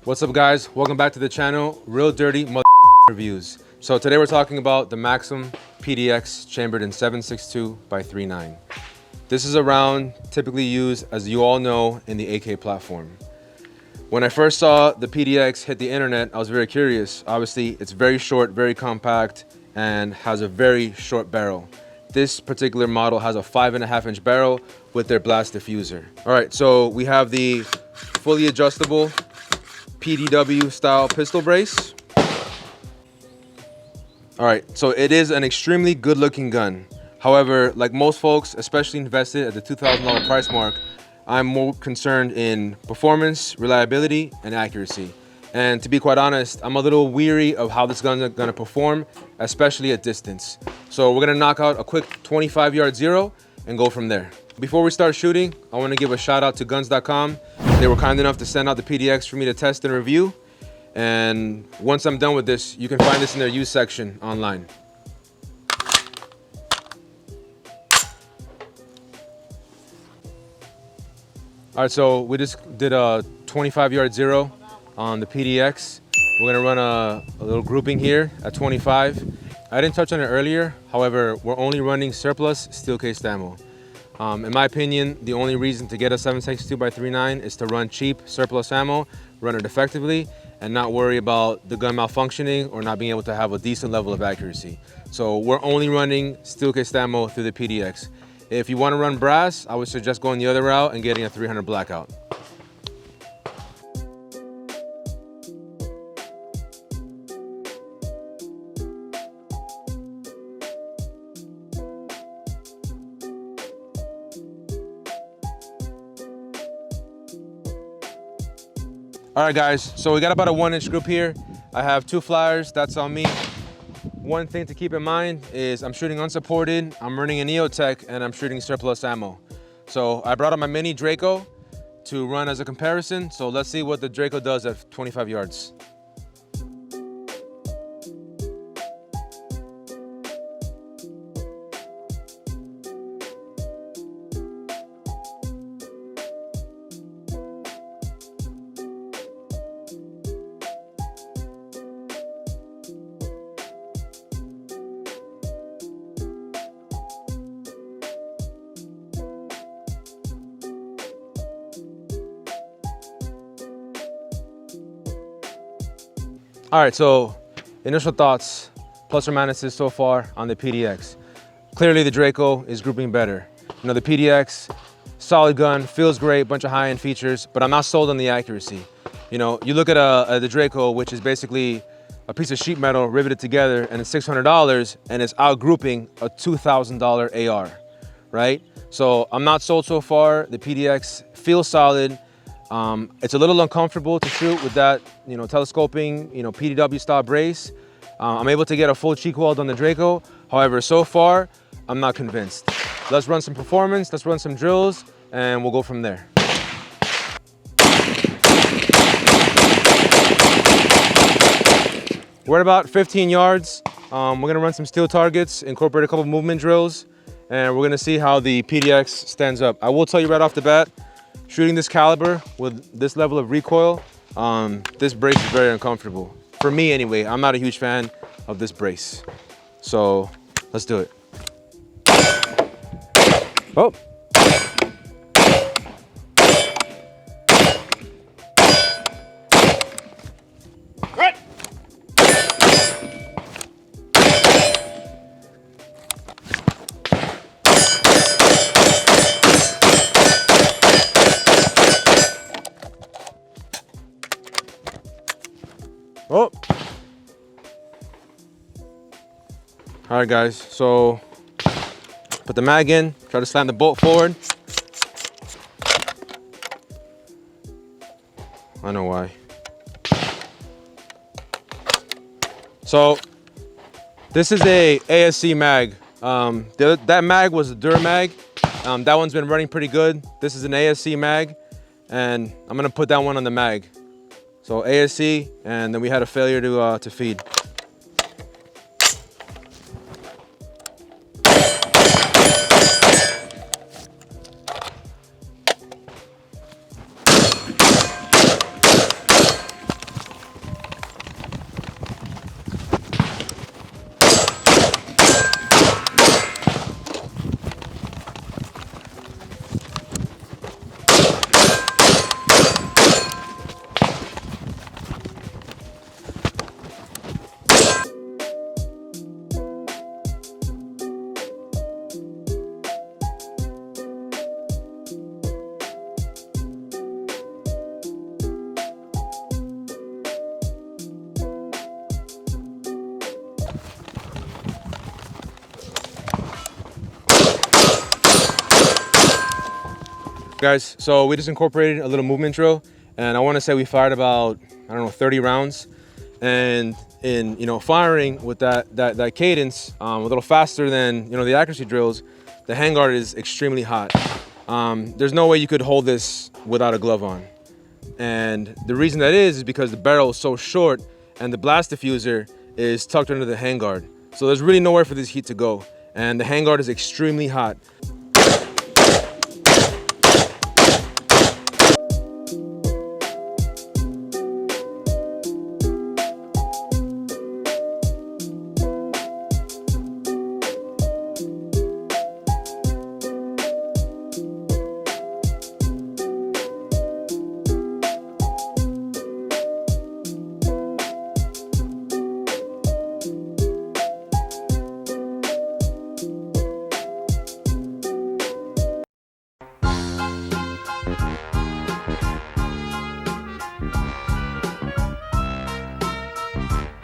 What's up guys, welcome back to the channel, Real Dirty Reviews. So today we're talking about the Maxim PDX chambered in 7.62 by 3.9. This is a round typically used, as you all know, in the AK platform. When I first saw the PDX hit the internet, I was very curious. Obviously, it's very short, very compact, and has a very short barrel. This particular model has a 5.5-inch barrel with their blast diffuser. All right, so we have the fully adjustable PDW style pistol brace. All right, so it is an extremely good looking gun. However, like most folks, especially invested at the $2,000 price mark, I'm more concerned in performance, reliability, and accuracy. And to be quite honest, I'm a little weary of how this gun is gonna perform, especially at distance. So we're gonna knock out a quick 25-yard zero and go from there. Before we start shooting, I wanna give a shout out to guns.com. They were kind enough to send out the PDX for me to test and review. And once I'm done with this, you can find this in their used section online. All right, so we just did a 25-yard zero on the PDX. We're gonna run a little grouping here at 25. I didn't touch on it earlier. However, we're only running surplus steel cased ammo. In my opinion, the only reason to get a 7.62 by 3.9 is to run cheap surplus ammo, run it effectively, and not worry about the gun malfunctioning or not being able to have a decent level of accuracy. So we're only running steel cased ammo through the PDX. If you want to run brass, I would suggest going the other route and getting a 300 blackout. All right guys, so we got about a 1-inch group here. I have 2 flyers, that's on me. One thing to keep in mind is I'm shooting unsupported, I'm running an EOTech, and I'm shooting surplus ammo. So I brought up my mini Draco to run as a comparison. So let's see what the Draco does at 25 yards. All right, so initial thoughts, plus or minuses so far on the PDX. Clearly the Draco is grouping better. You know, the PDX, solid gun, feels great, bunch of high-end features, but I'm not sold on the accuracy. You know, you look at the Draco, which is basically a piece of sheet metal riveted together, and it's $600, and it's out-grouping a $2,000 AR, right? So I'm not sold so far. The PDX feels solid. It's a little uncomfortable to shoot with that, you know, telescoping, you know, PDW style brace. I'm able to get a full cheek weld on the Draco. However, so far, I'm not convinced. Let's run some performance, let's run some drills, and we'll go from there. We're at about 15 yards. We're gonna run some steel targets, incorporate a couple movement drills, and we're gonna see how the PDX stands up. I will tell you right off the bat, shooting this caliber with this level of recoil, this brace is very uncomfortable. For me anyway, I'm not a huge fan of this brace. So let's do it. Oh. Right. Oh. All right guys, so put the mag in, try to slam the bolt forward. I know why. So this is a ASC mag. That mag was a Durmag. That one's been running pretty good. This is an ASC mag, and I'm gonna put that one on the mag. So ASC, and then we had a failure to feed. Guys, so we just incorporated a little movement drill, and I want to say we fired about, I don't know, 30 rounds. And in, you know, firing with that cadence, a little faster than, you know, the accuracy drills, the handguard is extremely hot. There's no way you could hold this without a glove on. And the reason that is because the barrel is so short and the blast diffuser is tucked under the handguard. So there's really nowhere for this heat to go. And the handguard is extremely hot.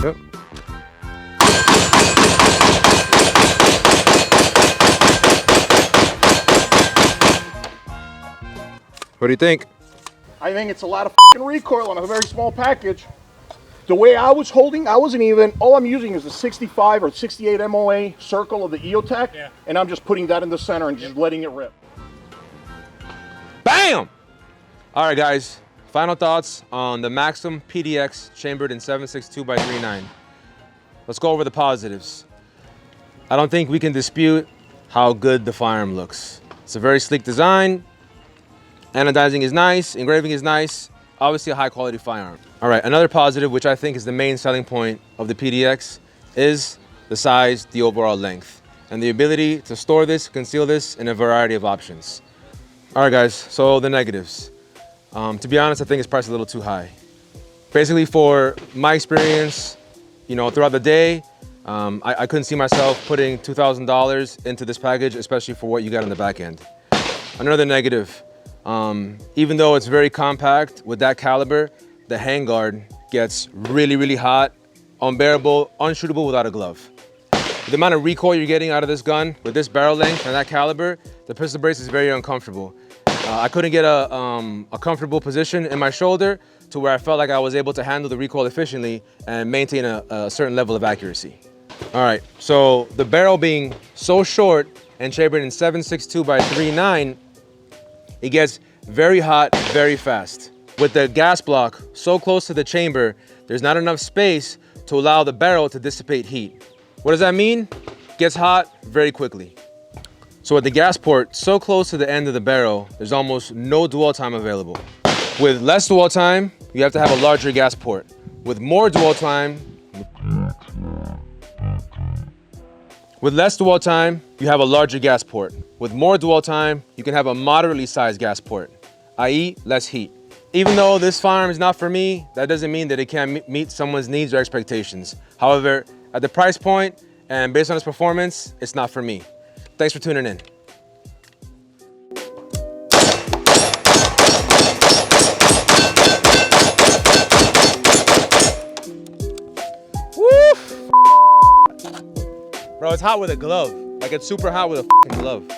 Yep. What do you think? I think it's a lot of recoil on a very small package. The way I was holding, I wasn't even, all I'm using is a 65 or 68 MOA circle of the EOTech, and I'm just putting that in the center and just letting it rip. Bam! All right, guys, final thoughts on the Maxim PDX chambered in 7.62 by 3.9. Let's go over the positives. I don't think we can dispute how good the firearm looks. It's a very sleek design. Anodizing is nice, engraving is nice. Obviously a high quality firearm. All right, another positive, which I think is the main selling point of the PDX, is the size, the overall length, and the ability to store this, conceal this in a variety of options. All right, guys, so the negatives. To be honest, I think it's priced a little too high. Basically, for my experience, you know, throughout the day, I couldn't see myself putting $2,000 into this package, especially for what you got on the back end. Another negative, even though it's very compact with that caliber, the handguard gets really, really hot, unbearable, unshootable without a glove. The amount of recoil you're getting out of this gun with this barrel length and that caliber, the pistol brace is very uncomfortable. I couldn't get a comfortable position in my shoulder to where I felt like I was able to handle the recoil efficiently and maintain a certain level of accuracy. All right, so the barrel being so short and chambered in 7.62 by 3.9, it gets very hot very fast. With the gas block so close to the chamber, there's not enough space to allow the barrel to dissipate heat. What does that mean? It gets hot very quickly. So with the gas port so close to the end of the barrel, there's almost no dwell time available. With less dwell time, you have to have a larger gas port. With more dwell time, with less dwell time, you have a larger gas port. With more dwell time, you can have a moderately sized gas port, i.e. less heat. Even though this firearm is not for me, that doesn't mean that it can't meet someone's needs or expectations. However, at the price point and based on its performance, it's not for me. Thanks for tuning in. Woo! Bro, it's hot with a glove. Like, it's super hot with a fucking glove.